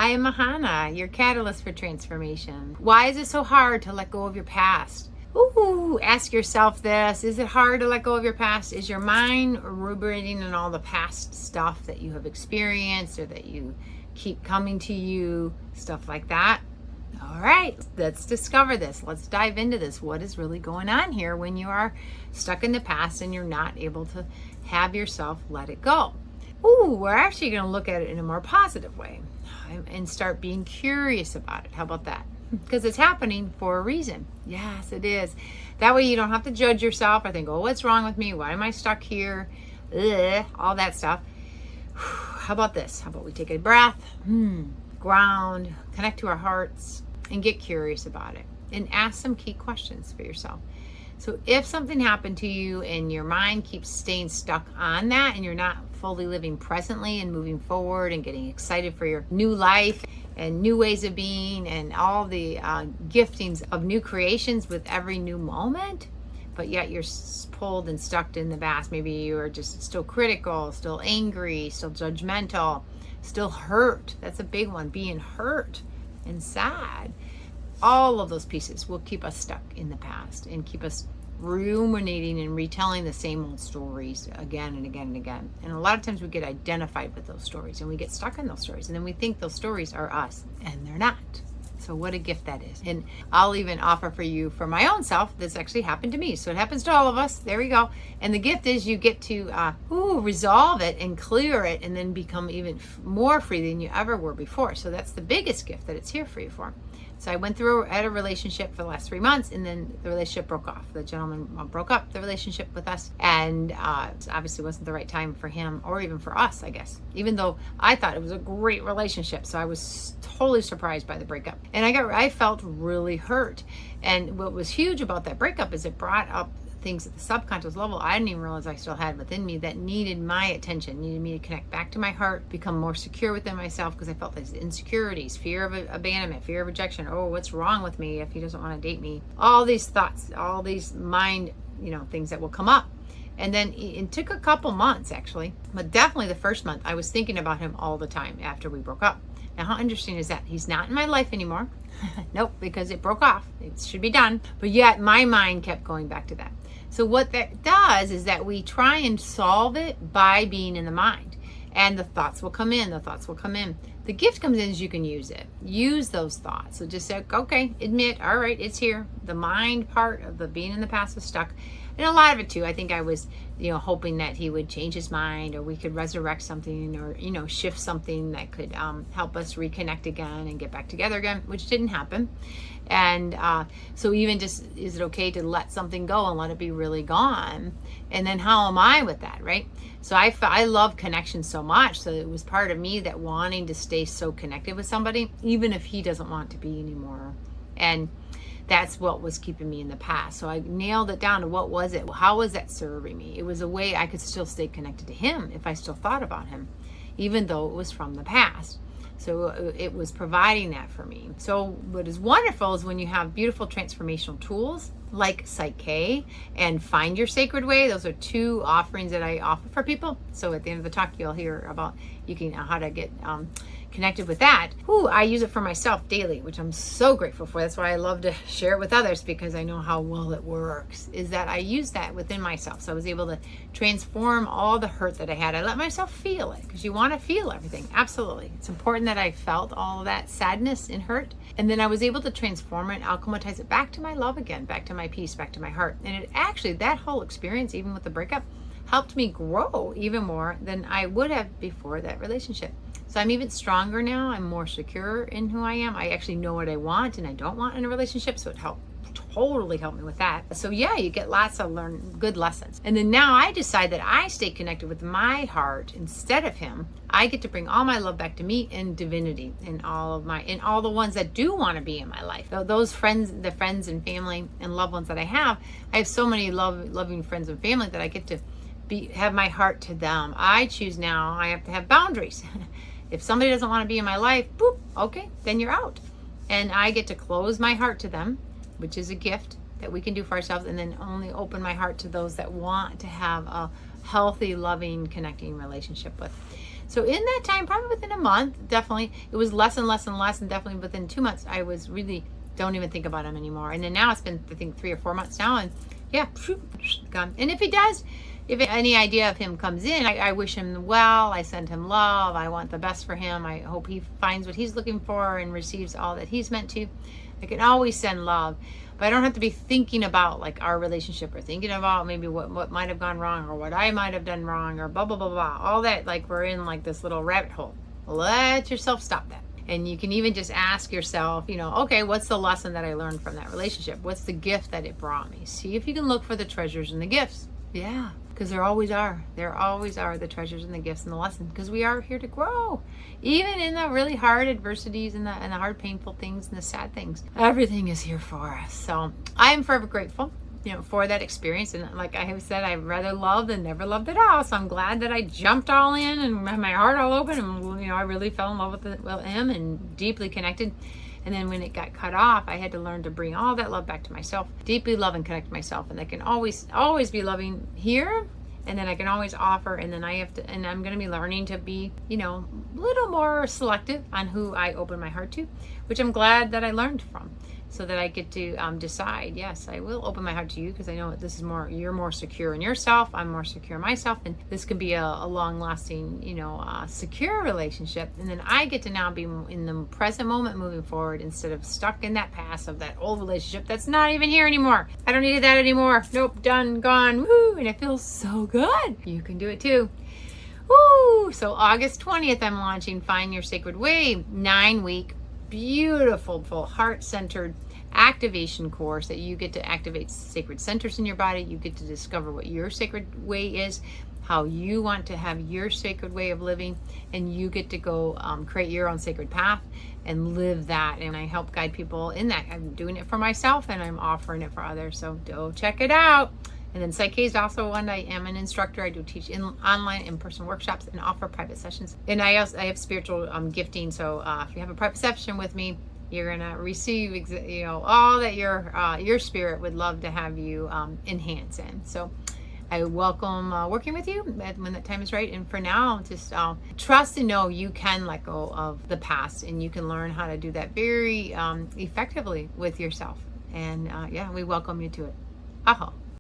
I am Mahana, your catalyst for transformation. Why is it so hard to let go of your past? Ooh, ask yourself this. Is it hard to let go of your past? Is your mind ruminating on all the past stuff that you have experienced or that you keep coming to you, stuff like that? All right, let's discover this. Let's dive into this. What is really going on here when you are stuck in the past and you're not able to have yourself let it go? Ooh, we're actually going to look at it in a more positive way and start being curious about it. How about that? Because it's happening for a reason. Yes, it is. That way you don't have to judge yourself or think, oh, what's wrong with me? Why am I stuck here? Ugh, all that stuff. How about this? How about we take a breath, ground, connect to our hearts, and get curious about it. And ask some key questions for yourself. So if something happened to you and your mind keeps staying stuck on that and you're not fully living presently and moving forward and getting excited for your new life and new ways of being and all the giftings of new creations with every new moment, but yet you're pulled and stuck in the past. Maybe you are just still critical, still angry, still judgmental, still hurt. That's a big one, being hurt and sad. All of those pieces will keep us stuck in the past and keep us ruminating and retelling the same old stories again and again and again. And a lot of times we get identified with those stories and we get stuck in those stories and then we think those stories are us and they're not. So what a gift that is. And I'll even offer for you, for my own self, this actually happened to me. So it happens to all of us. There we go. And the gift is you get to resolve it and clear it and then become even more free than you ever were before. So that's the biggest gift that it's here for you for. So I went through at a relationship for the last 3 months and then the relationship broke off. The gentleman broke up the relationship with us and it obviously wasn't the right time for him or even for us, I guess. Even though I thought it was a great relationship. So I was totally surprised by the breakup. And I felt really hurt. And what was huge about that breakup is it brought up things at the subconscious level I didn't even realize I still had within me that needed my attention, needed me to connect back to my heart, become more secure within myself because I felt these insecurities, fear of abandonment, fear of rejection. Oh, what's wrong with me if he doesn't want to date me? All these thoughts, all these mind, things that will come up. And then it took a couple months actually, but definitely the first month I was thinking about him all the time after we broke up. Now, how interesting is that? He's not in my life anymore. Nope, because it broke off. It should be done. But yet my mind kept going back to that. So what that does is that we try and solve it by being in the mind. And the thoughts will come in. The thoughts will come in. The gift comes in as you can use it. Use those thoughts. So just say, okay, admit, all right, it's here. The mind part of the being in the past was stuck. And a lot of it too, I think I was, hoping that he would change his mind or we could resurrect something or, shift something that could help us reconnect again and get back together again, which didn't happen. And so even just, is it okay to let something go and let it be really gone? And then how am I with that, right? So I love connection so much. So it was part of me that wanting to stay so connected with somebody, even if he doesn't want to be anymore. And that's what was keeping me in the past. So I nailed it down to what was it? How was that serving me? It was a way I could still stay connected to him if I still thought about him, even though it was from the past. So it was providing that for me. So what is wonderful is when you have beautiful transformational tools like PSYCH-K and Find Your Sacred Way. Those are 2 offerings that I offer for people. So at the end of the talk, you'll hear about how to get connected with that. I use it for myself daily, which I'm so grateful for. That's why I love to share it with others because I know how well it works, is that I use that within myself. So I was able to transform all the hurt that I had. I let myself feel it because you want to feel everything. Absolutely. It's important that I felt all of that sadness and hurt. And then I was able to transform it and alchemize it back to my love again, back to my peace, back to my heart. And it actually, that whole experience, even with the breakup, helped me grow even more than I would have before that relationship. So I'm even stronger now. I'm more secure in who I am. I actually know what I want and I don't want in a relationship. So it totally helped me with that. So yeah, you get lots of good lessons. And then now I decide that I stay connected with my heart instead of him. I get to bring all my love back to me and divinity and all the ones that do want to be in my life. Those friends, the friends and family and loved ones that I have so many loving friends and family that I get to have my heart to them. I choose now, I have to have boundaries. If somebody doesn't want to be in my life, boop, okay, then you're out. And I get to close my heart to them, which is a gift that we can do for ourselves, and then only open my heart to those that want to have a healthy, loving, connecting relationship with. So in that time, probably within a month, definitely, it was less and less and less, and definitely within 2 months, I was really don't even think about him anymore. And then now it's been, I think, 3 or 4 months now, and yeah, gone. And if he does, if any idea of him comes in, I wish him well. I send him love. I want the best for him. I hope he finds what he's looking for and receives all that he's meant to. I can always send love, but I don't have to be thinking about like our relationship or thinking about maybe what might have gone wrong or what I might have done wrong or blah, blah, blah, blah. All that, like we're in like this little rabbit hole. Let yourself stop that. And you can even just ask yourself, okay, what's the lesson that I learned from that relationship? What's the gift that it brought me? See if you can look for the treasures and the gifts. Yeah, because there always are. There always are the treasures and the gifts and the lesson, because we are here to grow. Even in the really hard adversities and the hard painful things and the sad things, everything is here for us. So I am forever grateful, for that experience. And like I have said, I've rather loved than never loved at all. So I'm glad that I jumped all in and had my heart all open, and I really fell in love with him and deeply connected. And then when it got cut off, I had to learn to bring all that love back to myself, deeply love and connect myself. And I can always be loving here, and then I can always offer. And then I'm going to be learning to be, a little more selective on who I open my heart to, which I'm glad that I learned from, so that I get to decide, yes, I will open my heart to you, because I know this is you're more secure in yourself, I'm more secure in myself, and this can be a long-lasting, secure relationship. And then I get to now be in the present moment moving forward, instead of stuck in that past of that old relationship that's not even here anymore. I don't need that anymore. Nope, done, gone, woo, and it feels so good. You can do it too. Woo! So August 20th, I'm launching Find Your Sacred Way, 9-week, beautiful, full heart-centered activation course that you get to activate sacred centers in your body. You get to discover what your sacred way is, how you want to have your sacred way of living, and you get to go create your own sacred path and live that. And I help guide people in that. I'm doing it for myself, and I'm offering it for others. So go check it out. And then PSYCH-K is also one. I am an instructor. I do teach online in-person workshops and offer private sessions. And I have spiritual gifting. So if you have a private session with me, you're gonna receive all that your spirit would love to have you enhance in. So I welcome working with you when that time is right. And for now, just trust and know you can let go of the past, and you can learn how to do that very effectively with yourself. And we welcome you to it. Aho.